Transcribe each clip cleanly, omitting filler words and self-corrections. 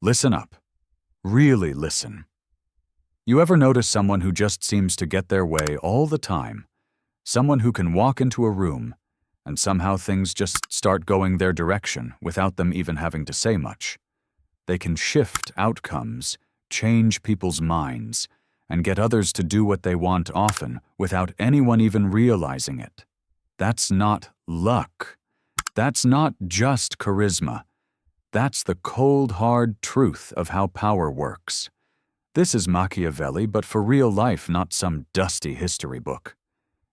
Listen up. Really listen. You ever notice someone who just seems to get their way all the time? Someone who can walk into a room and somehow things just start going their direction without them even having to say much. They can shift outcomes, change people's minds, and get others to do what they want often without anyone even realizing it. That's not luck. That's not just charisma. That's the cold, hard truth of how power works. This is Machiavelli, but for real life, not some dusty history book.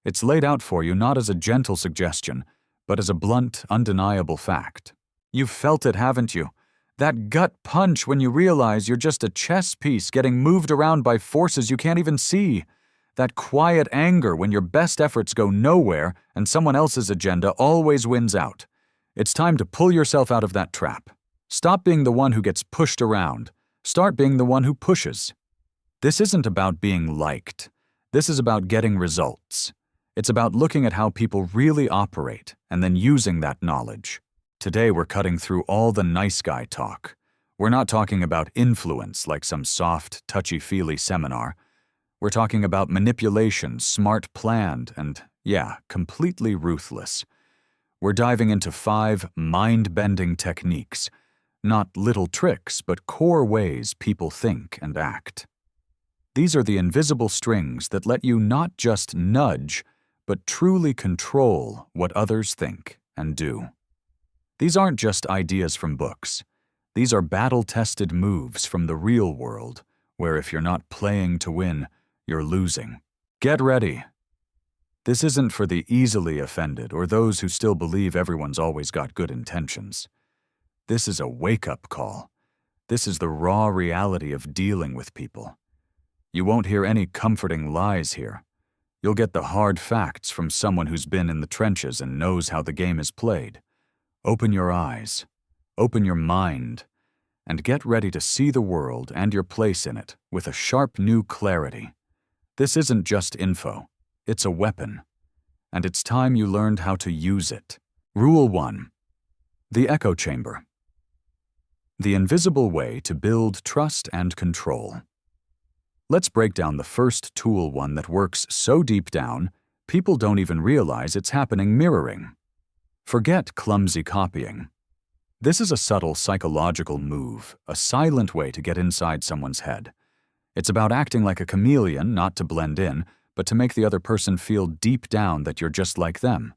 It's laid out for you not as a gentle suggestion, but as a blunt, undeniable fact. You've felt it, haven't you? That gut punch when you realize you're just a chess piece getting moved around by forces you can't even see. That quiet anger when your best efforts go nowhere and someone else's agenda always wins out. It's time to pull yourself out of that trap. Stop being the one who gets pushed around. Start being the one who pushes. This isn't about being liked. This is about getting results. It's about looking at how people really operate and then using that knowledge. Today we're cutting through all the nice guy talk. We're not talking about influence like some soft, touchy-feely seminar. We're talking about manipulation, smart planned, and, yeah, completely ruthless. We're diving into 5 mind-bending techniques. Not little tricks, but core ways people think and act. These are the invisible strings that let you not just nudge, but truly control what others think and do. These aren't just ideas from books. These are battle-tested moves from the real world, where if you're not playing to win, you're losing. Get ready. This isn't for the easily offended or those who still believe everyone's always got good intentions. This is a wake-up call. This is the raw reality of dealing with people. You won't hear any comforting lies here. You'll get the hard facts from someone who's been in the trenches and knows how the game is played. Open your eyes, open your mind, and get ready to see the world and your place in it with a sharp new clarity. This isn't just info, it's a weapon, and it's time you learned how to use it. Rule 1. The echo chamber. The invisible way to build trust and control. Let's break down the first tool, one that works so deep down, people don't even realize it's happening: mirroring. Forget clumsy copying. This is a subtle psychological move, a silent way to get inside someone's head. It's about acting like a chameleon, not to blend in, but to make the other person feel deep down that you're just like them.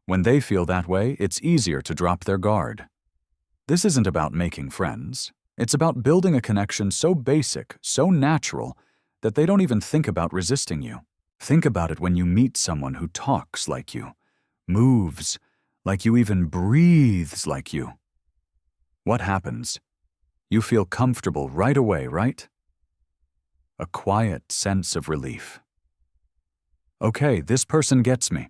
When they feel that way, it's easier to drop their guard. This isn't about making friends. It's about building a connection so basic, so natural, that they don't even think about resisting you. Think about it when you meet someone who talks like you, moves like you, even breathes like you. What happens? You feel comfortable right away, right? A quiet sense of relief. Okay, this person gets me.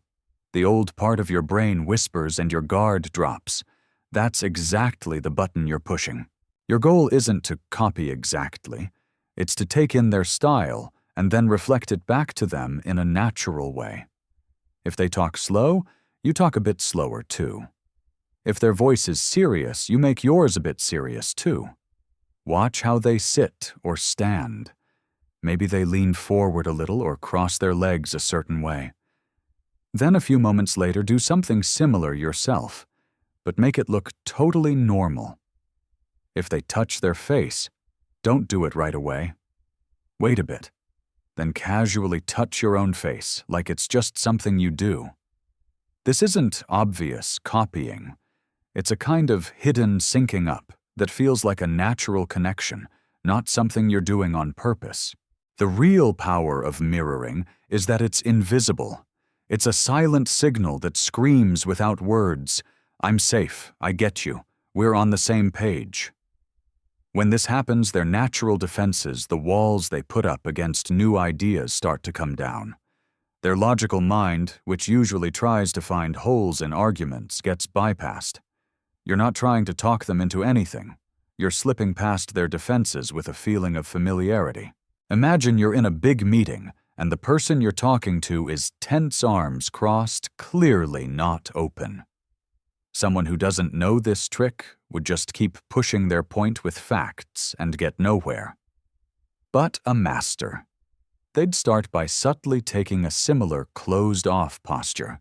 The old part of your brain whispers and your guard drops. That's exactly the button you're pushing. Your goal isn't to copy exactly. It's to take in their style and then reflect it back to them in a natural way. If they talk slow, you talk a bit slower too. If their voice is serious, you make yours a bit serious too. Watch how they sit or stand. Maybe they lean forward a little or cross their legs a certain way. Then a few moments later, do something similar yourself, but make it look totally normal. If they touch their face, don't do it right away. Wait a bit, then casually touch your own face like it's just something you do. This isn't obvious copying. It's a kind of hidden syncing up that feels like a natural connection, not something you're doing on purpose. The real power of mirroring is that it's invisible. It's a silent signal that screams without words, "I'm safe, I get you, we're on the same page." When this happens, their natural defenses, the walls they put up against new ideas, start to come down. Their logical mind, which usually tries to find holes in arguments, gets bypassed. You're not trying to talk them into anything. You're slipping past their defenses with a feeling of familiarity. Imagine you're in a big meeting, and the person you're talking to is tense, arms crossed, clearly not open. Someone who doesn't know this trick would just keep pushing their point with facts and get nowhere. But a master, they'd start by subtly taking a similar closed-off posture,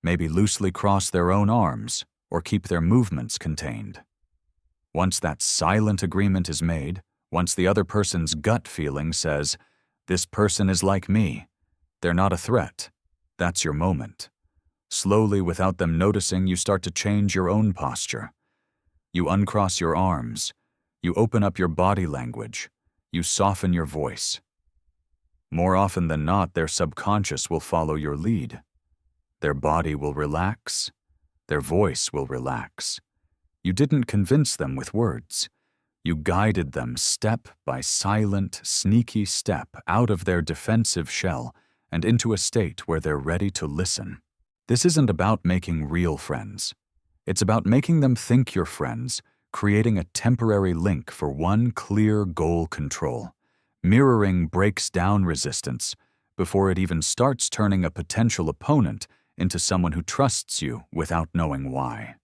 maybe loosely cross their own arms or keep their movements contained. Once that silent agreement is made, once the other person's gut feeling says, "This person is like me, they're not a threat," that's your moment. Slowly, without them noticing, you start to change your own posture. You uncross your arms. You open up your body language. You soften your voice. More often than not, their subconscious will follow your lead. Their body will relax. Their voice will relax. You didn't convince them with words. You guided them step by silent, sneaky step out of their defensive shell and into a state where they're ready to listen. This isn't about making real friends. It's about making them think you're friends, creating a temporary link for one clear goal control. Mirroring breaks down resistance before it even starts turning a potential opponent into someone who trusts you without knowing why.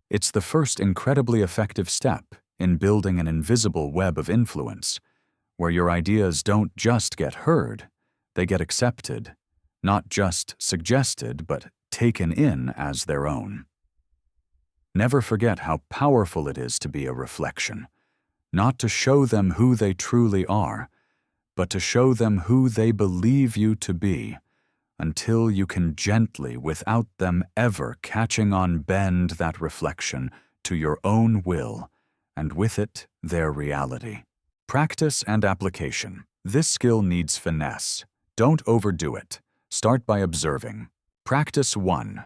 It's the first incredibly effective step in building an invisible web of influence, where your ideas don't just get heard, they get accepted, not just suggested, but taken in as their own. Never forget how powerful it is to be a reflection, not to show them who they truly are, but to show them who they believe you to be, until you can gently, without them ever catching on, bend that reflection to your own will, and with it, their reality. Practice and application. This skill needs finesse. Don't overdo it. Start by observing. Practice 1.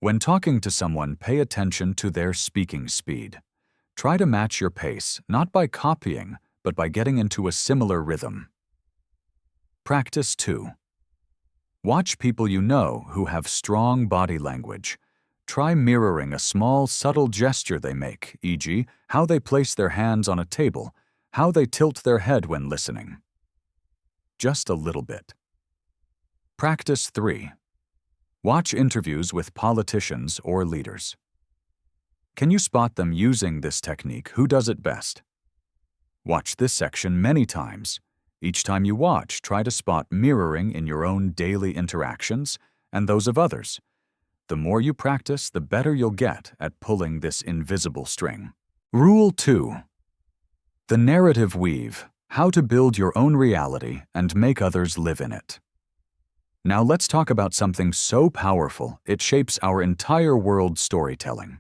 When talking to someone, pay attention to their speaking speed. Try to match your pace, not by copying, but by getting into a similar rhythm. Practice 2. Watch people you know who have strong body language. Try mirroring a small, subtle gesture they make, e.g., how they place their hands on a table, how they tilt their head when listening. Just a little bit. Practice 3. Watch interviews with politicians or leaders. Can you spot them using this technique? Who does it best? Watch this section many times. Each time you watch, try to spot mirroring in your own daily interactions and those of others. The more you practice, the better you'll get at pulling this invisible string. Rule 2. The narrative weave. How to build your own reality and make others live in it. Now let's talk about something so powerful it shapes our entire world: storytelling.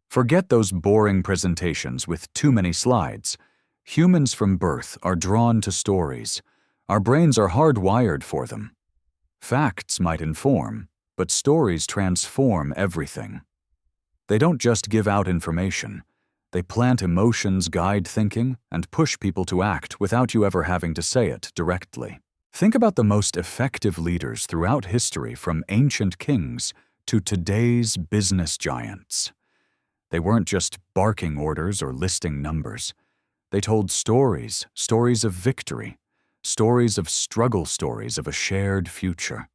Forget those boring presentations with too many slides. Humans from birth are drawn to stories. Our brains are hardwired for them. Facts might inform, but stories transform everything. They don't just give out information. They plant emotions, guide thinking, and push people to act without you ever having to say it directly. Think about the most effective leaders throughout history, from ancient kings to today's business giants. They weren't just barking orders or listing numbers. They told stories, stories of victory, stories of struggle, stories of a shared future.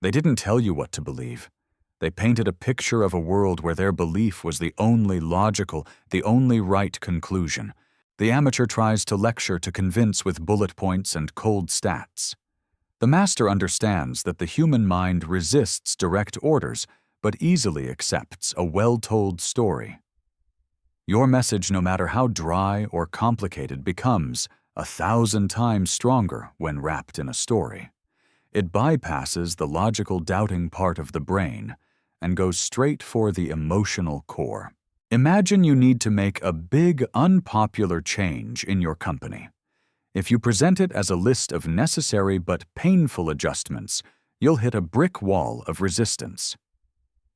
They didn't tell you what to believe. They painted a picture of a world where their belief was the only logical, the only right conclusion. The amateur tries to lecture to convince with bullet points and cold stats. The master understands that the human mind resists direct orders, but easily accepts a well-told story. Your message, no matter how dry or complicated, becomes 1,000 times stronger when wrapped in a story. It bypasses the logical doubting part of the brain and goes straight for the emotional core. Imagine you need to make a big, unpopular change in your company. If you present it as a list of necessary but painful adjustments, you'll hit a brick wall of resistance.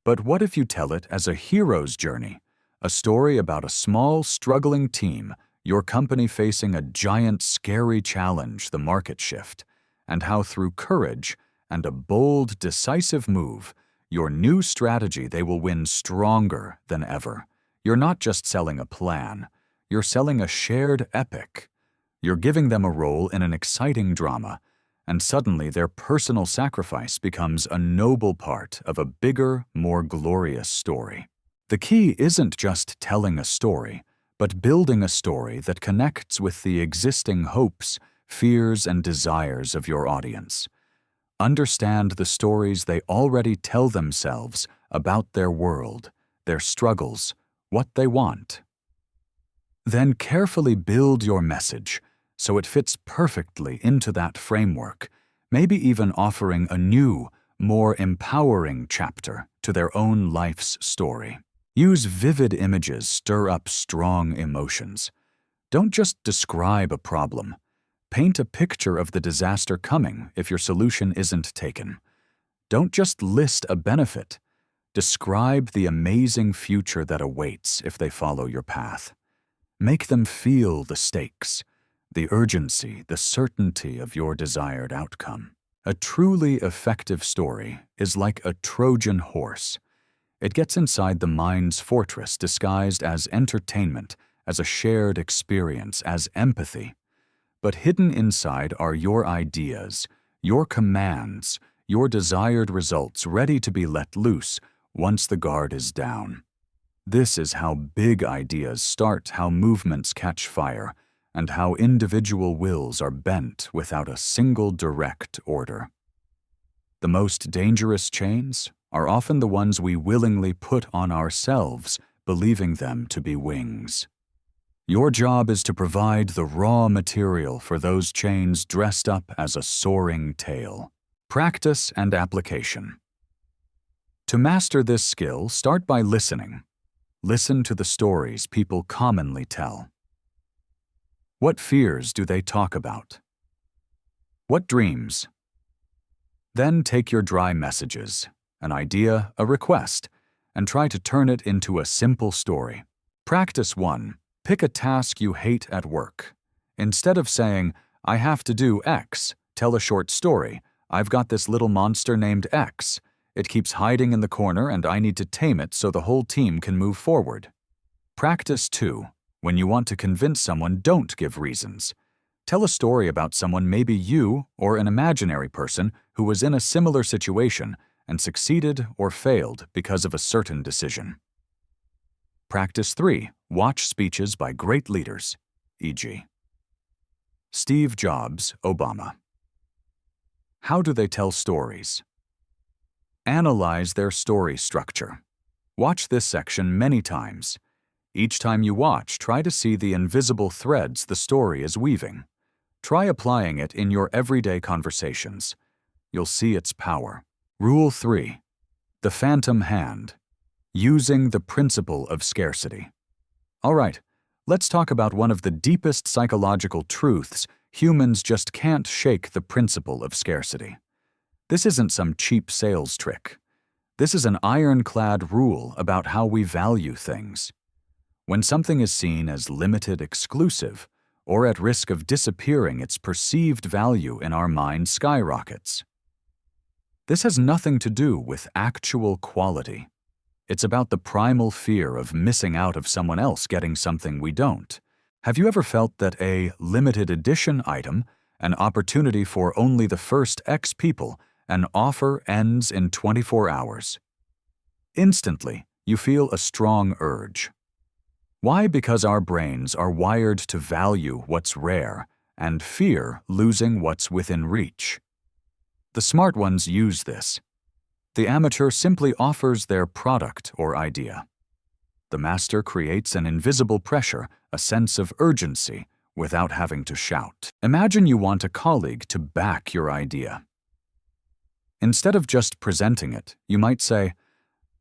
But what if you tell it as a hero's journey, a story about a small, struggling team, your company facing a giant, scary challenge, the market shift, and how through courage and a bold, decisive move, your new strategy, they will win stronger than ever. You're not just selling a plan, you're selling a shared epic. You're giving them a role in an exciting drama, and suddenly their personal sacrifice becomes a noble part of a bigger, more glorious story. The key isn't just telling a story, but building a story that connects with the existing hopes, fears, and desires of your audience. Understand the stories they already tell themselves about their world, their struggles, what they want. Then carefully build your message so it fits perfectly into that framework, maybe even offering a new, more empowering chapter to their own life's story. Use vivid images stir up strong emotions. Don't just describe a problem. Paint a picture of the disaster coming if your solution isn't taken. Don't just list a benefit. Describe the amazing future that awaits if they follow your path. Make them feel the stakes, the urgency, the certainty of your desired outcome. A truly effective story is like a Trojan horse. It gets inside the mind's fortress disguised as entertainment, as a shared experience, as empathy. But hidden inside are your ideas, your commands, your desired results ready to be let loose once the guard is down. This is how big ideas start, how movements catch fire, and how individual wills are bent without a single direct order. The most dangerous chains are often the ones we willingly put on ourselves, believing them to be wings. Your job is to provide the raw material for those chains dressed up as a soaring tail. Practice and application. To master this skill, start by listening. Listen to the stories people commonly tell. What fears do they talk about? What dreams? Then take your dry messages, an idea, a request, and try to turn it into a simple story. Practice 1. Pick a task you hate at work. Instead of saying, "I have to do X," tell a short story. "I've got this little monster named X. It keeps hiding in the corner and I need to tame it so the whole team can move forward." Practice 2. When you want to convince someone, don't give reasons. Tell a story about someone, maybe you or an imaginary person, who was in a similar situation and succeeded or failed because of a certain decision. Practice 3. Watch speeches by great leaders, e.g. Steve Jobs, Obama. How do they tell stories? Analyze their story structure. Watch this section many times. Each time you watch, try to see the invisible threads the story is weaving. Try applying it in your everyday conversations. You'll see its power. Rule 3. The phantom hand. Using the principle of scarcity. All right, let's talk about one of the deepest psychological truths. Humans just can't shake the principle of scarcity. This isn't some cheap sales trick. This is an ironclad rule about how we value things. When something is seen as limited, exclusive, or at risk of disappearing, its perceived value in our mind skyrockets. This has nothing to do with actual quality. It's about the primal fear of missing out of someone else getting something we don't. Have you ever felt that a limited edition item, an opportunity for only the first X people, an offer ends in 24 hours? Instantly, you feel a strong urge. Why? Because our brains are wired to value what's rare and fear losing what's within reach. The smart ones use this. The amateur simply offers their product or idea. The master creates an invisible pressure, a sense of urgency, without having to shout. Imagine you want a colleague to back your idea. Instead of just presenting it, you might say,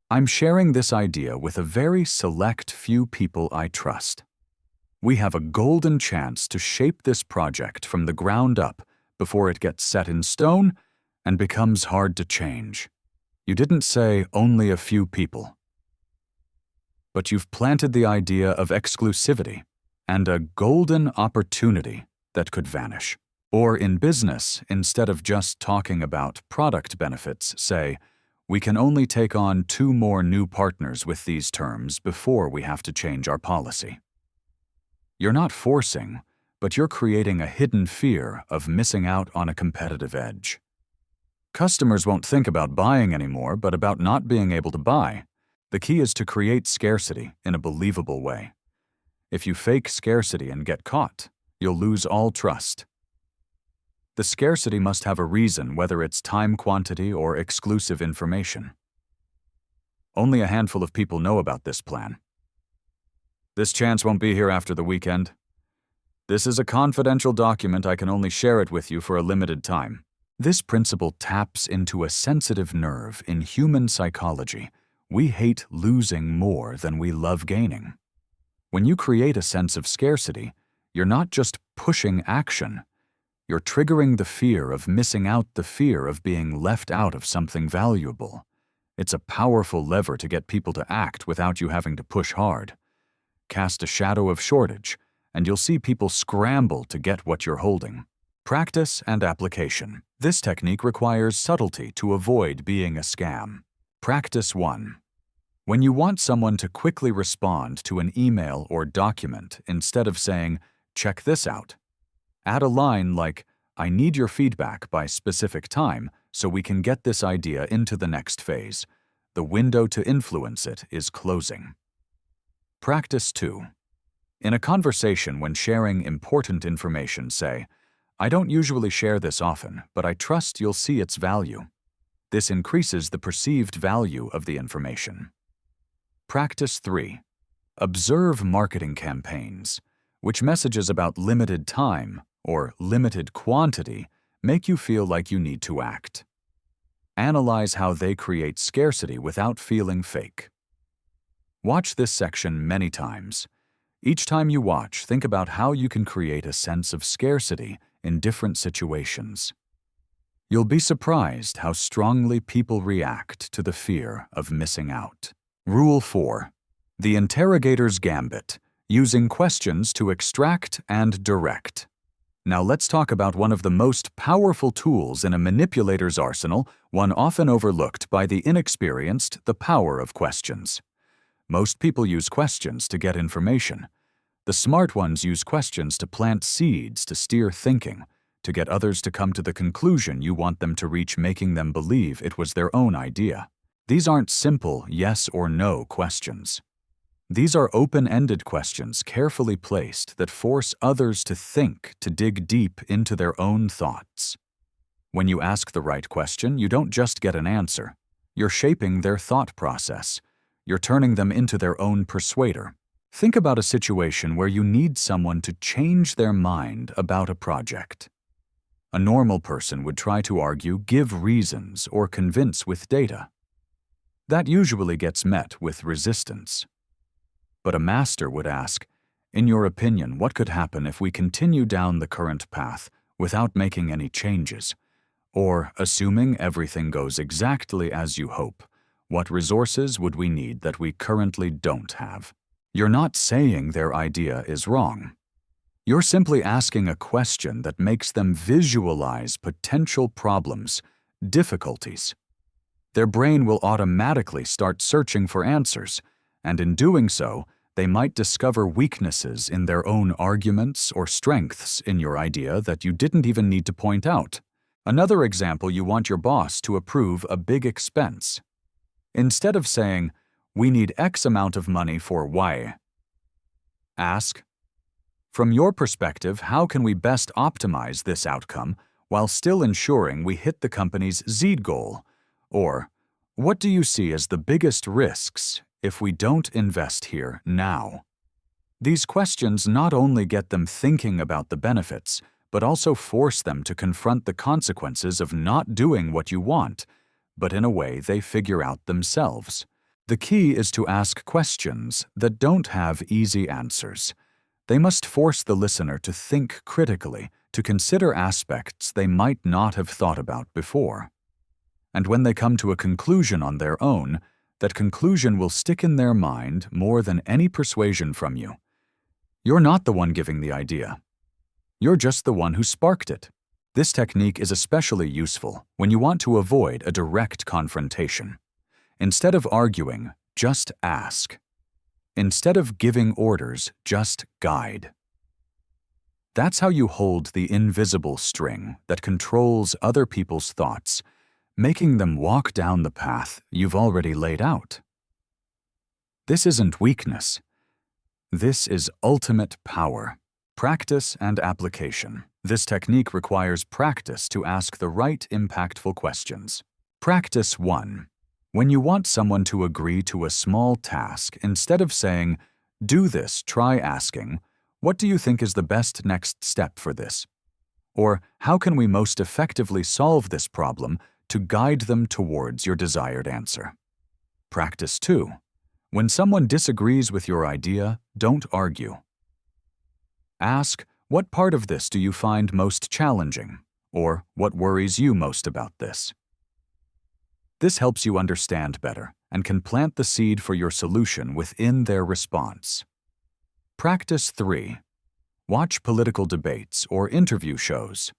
"I'm sharing this idea with a very select few people I trust. We have a golden chance to shape this project from the ground up before it gets set in stone and becomes hard to change." You didn't say only a few people. But you've planted the idea of exclusivity and a golden opportunity that could vanish. Or in business, instead of just talking about product benefits, say, "We can only take on 2 more new partners with these terms before we have to change our policy." You're not forcing, but you're creating a hidden fear of missing out on a competitive edge. Customers won't think about buying anymore, but about not being able to buy. The key is to create scarcity in a believable way. If you fake scarcity and get caught, you'll lose all trust. The scarcity must have a reason, whether it's time quantity or exclusive information. Only a handful of people know about this plan. This chance won't be here after the weekend. This is a confidential document. I can only share it with you for a limited time. This principle taps into a sensitive nerve in human psychology. We hate losing more than we love gaining. When you create a sense of scarcity, you're not just pushing action. You're triggering the fear of missing out, the fear of being left out of something valuable. It's a powerful lever to get people to act without you having to push hard. Cast a shadow of shortage, and you'll see people scramble to get what you're holding. Practice and application. This technique requires subtlety to avoid being a scam. Practice 1. When you want someone to quickly respond to an email or document, instead of saying, "Check this out," add a line like, "I need your feedback by specific time so we can get this idea into the next phase." The window to influence it is closing. Practice 2. In a conversation, when sharing important information, say, "I don't usually share this often, but I trust you'll see its value." This increases the perceived value of the information. Practice 3. Observe marketing campaigns. Which messages about limited time or limited quantity make you feel like you need to act? Analyze how they create scarcity without feeling fake. Watch this section many times. Each time you watch, think about how you can create a sense of scarcity in different situations. You'll be surprised how strongly people react to the fear of missing out. Rule 4. The interrogator's gambit, using questions to extract and direct. Now let's talk about one of the most powerful tools in a manipulator's arsenal, one often overlooked by the inexperienced: the power of questions. Most people use questions to get information. The smart ones use questions to plant seeds, to steer thinking, to get others to come to the conclusion you want them to reach, making them believe it was their own idea. These aren't simple yes or no questions. These are open-ended questions, carefully placed, that force others to think, to dig deep into their own thoughts. When you ask the right question, you don't just get an answer. You're shaping their thought process. You're turning them into their own persuader. Think about a situation where you need someone to change their mind about a project. A normal person would try to argue, give reasons, or convince with data. That usually gets met with resistance. But a master would ask, "In your opinion, what could happen if we continue down the current path without making any changes? Or, assuming everything goes exactly as you hope, what resources would we need that we currently don't have?" You're not saying their idea is wrong. You're simply asking a question that makes them visualize potential problems, difficulties. Their brain will automatically start searching for answers, and in doing so, they might discover weaknesses in their own arguments or strengths in your idea that you didn't even need to point out. Another example: you want your boss to approve a big expense. Instead of saying, "We need X amount of money for Y," ask, "From your perspective, how can we best optimize this outcome while still ensuring we hit the company's Z goal?" Or, "What do you see as the biggest risks if we don't invest here now?" These questions not only get them thinking about the benefits, but also force them to confront the consequences of not doing what you want, but in a way they figure out themselves. The key is to ask questions that don't have easy answers. They must force the listener to think critically, to consider aspects they might not have thought about before. And when they come to a conclusion on their own, that conclusion will stick in their mind more than any persuasion from you. You're not the one giving the idea. You're just the one who sparked it. This technique is especially useful when you want to avoid a direct confrontation. Instead of arguing, just ask. Instead of giving orders, just guide. That's how you hold the invisible string that controls other people's thoughts, making them walk down the path you've already laid out. This isn't weakness. This is ultimate power, practice and application. This technique requires practice to ask the right impactful questions. Practice 1. When you want someone to agree to a small task, instead of saying, "Do this," try asking, "What do you think is the best next step for this?" Or, "How can we most effectively solve this problem to guide them towards your desired answer?" Practice 2. When someone disagrees with your idea, don't argue. Ask, "What part of this do you find most challenging?" Or, "What worries you most about this?" This helps you understand better and can plant the seed for your solution within their response. Practice 3. Watch political debates or interview shows.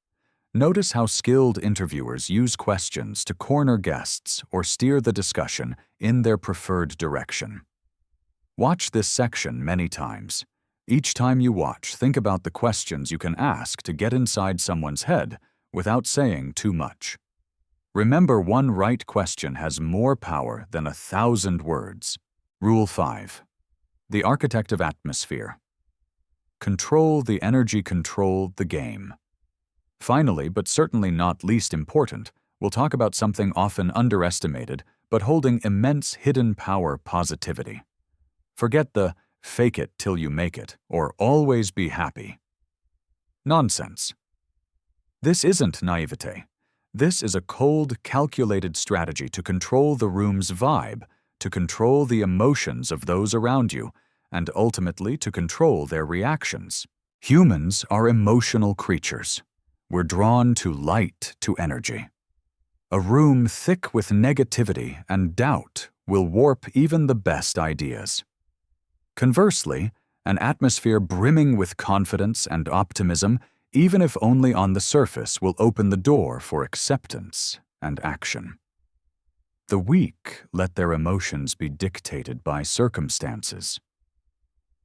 Notice how skilled interviewers use questions to corner guests or steer the discussion in their preferred direction. Watch this section many times. Each time you watch, think about the questions you can ask to get inside someone's head without saying too much. Remember, one right question has more power than 1,000 words. Rule 5. The architect of atmosphere. Control the energy, control the game. Finally, but certainly not least important, we'll talk about something often underestimated but holding immense hidden power: positivity. Forget the "fake it till you make it" or "always be happy." Nonsense. This isn't naivete. This is a cold, calculated strategy to control the room's vibe, to control the emotions of those around you, and ultimately to control their reactions. Humans are emotional creatures. We're drawn to light, to energy. A room thick with negativity and doubt will warp even the best ideas. Conversely, an atmosphere brimming with confidence and optimism, even if only on the surface, will open the door for acceptance and action. The weak let their emotions be dictated by circumstances.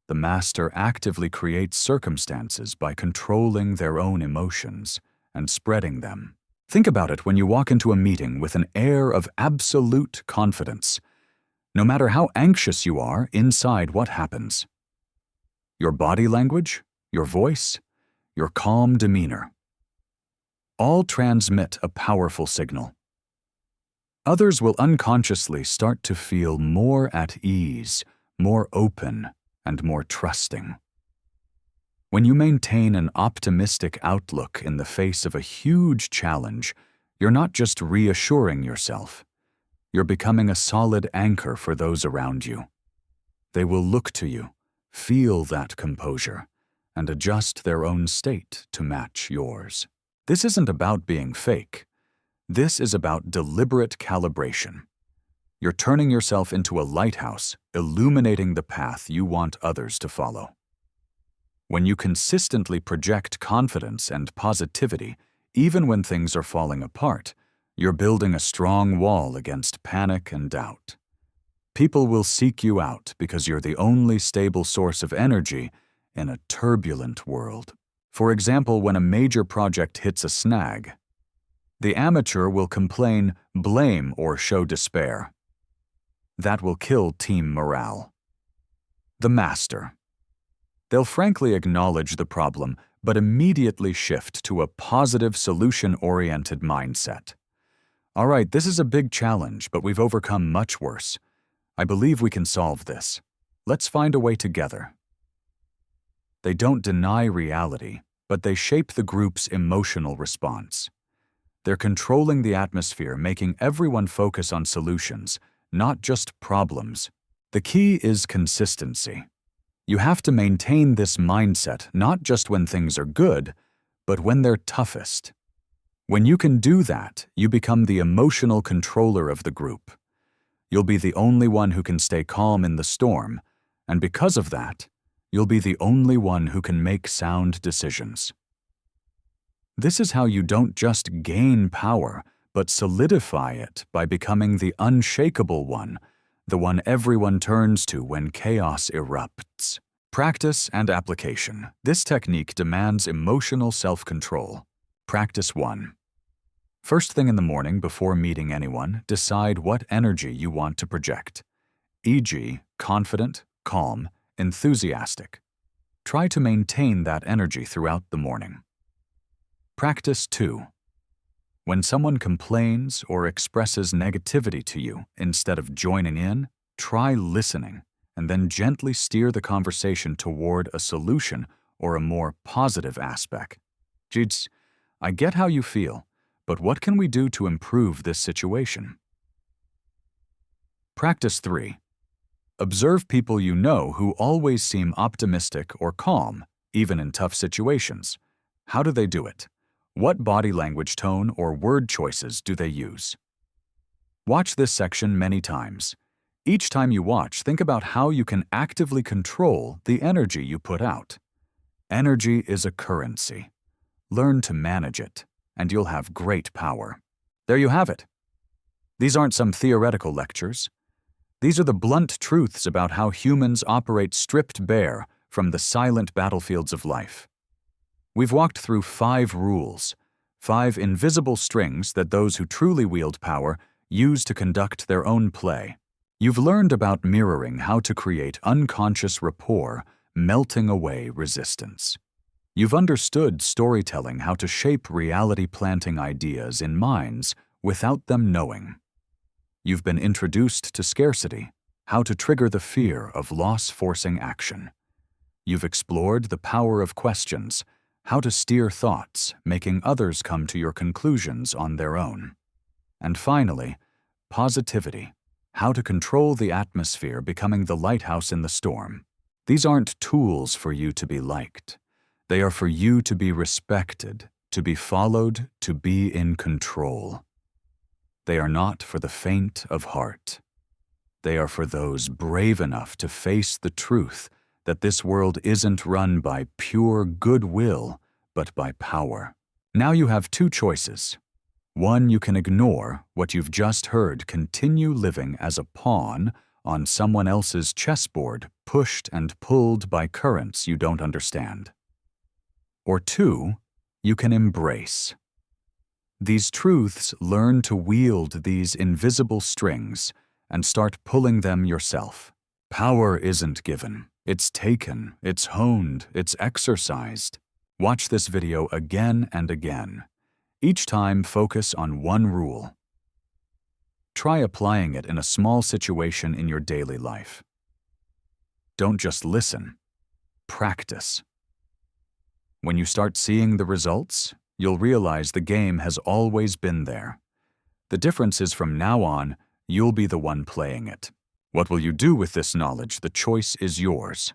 The master actively creates circumstances by controlling their own emotions and spreading them. Think about it when you walk into a meeting with an air of absolute confidence. No matter how anxious you are, inside what happens? Your body language, your voice, your calm demeanor. All transmit a powerful signal. Others will unconsciously start to feel more at ease, more open, and more trusting. When you maintain an optimistic outlook in the face of a huge challenge, you're not just reassuring yourself. You're becoming a solid anchor for those around you. They will look to you, feel that composure, and adjust their own state to match yours. This isn't about being fake. This is about deliberate calibration. You're turning yourself into a lighthouse, illuminating the path you want others to follow. When you consistently project confidence and positivity, even when things are falling apart, you're building a strong wall against panic and doubt. People will seek you out because you're the only stable source of energy in a turbulent world. For example, when a major project hits a snag, the amateur will complain, blame, or show despair. That will kill team morale. The master. They'll frankly acknowledge the problem, but immediately shift to a positive, solution-oriented mindset. All right, this is a big challenge, but we've overcome much worse. I believe we can solve this. Let's find a way together. They don't deny reality, but they shape the group's emotional response. They're controlling the atmosphere, making everyone focus on solutions, not just problems. The key is consistency. You have to maintain this mindset not just when things are good, but when they're toughest. When you can do that, you become the emotional controller of the group. You'll be the only one who can stay calm in the storm, and because of that, you'll be the only one who can make sound decisions. This is how you don't just gain power, but solidify it by becoming the unshakable one, the one everyone turns to when chaos erupts. Practice and application. This technique demands emotional self-control. Practice 1. First thing in the morning before meeting anyone, decide what energy you want to project, e.g., confident, calm, enthusiastic. Try to maintain that energy throughout the morning. Practice 2. When someone complains or expresses negativity to you, instead of joining in, try listening and then gently steer the conversation toward a solution or a more positive aspect. Jeez, I get how you feel, but what can we do to improve this situation? Practice 3. Observe people you know who always seem optimistic or calm, even in tough situations. How do they do it? What body language tone or word choices do they use? Watch this section many times. Each time you watch, think about how you can actively control the energy you put out. Energy is a currency. Learn to manage it, and you'll have great power. There you have it. These aren't some theoretical lectures. These are the blunt truths about how humans operate stripped bare from the silent battlefields of life. We've walked through 5 rules, 5 invisible strings that those who truly wield power use to conduct their own play. You've learned about mirroring, how to create unconscious rapport, melting away resistance. You've understood storytelling, how to shape reality-planting ideas in minds without them knowing. You've been introduced to scarcity, how to trigger the fear of loss-forcing action. You've explored the power of questions, how to steer thoughts, making others come to your conclusions on their own. And finally, positivity, how to control the atmosphere, becoming the lighthouse in the storm. These aren't tools for you to be liked. They are for you to be respected, to be followed, to be in control. They are not for the faint of heart. They are for those brave enough to face the truth that this world isn't run by pure goodwill, but by power. Now you have 2 choices. 1, you can ignore what you've just heard, continue living as a pawn on someone else's chessboard, pushed and pulled by currents you don't understand. Or 2, you can embrace these truths, learn to wield these invisible strings, and start pulling them yourself. Power isn't given. It's taken, it's honed, it's exercised. Watch this video again and again. Each time, focus on one rule. Try applying it in a small situation in your daily life. Don't just listen. Practice. When you start seeing the results, you'll realize the game has always been there. The difference is, from now on, you'll be the one playing it. What will you do with this knowledge? The choice is yours.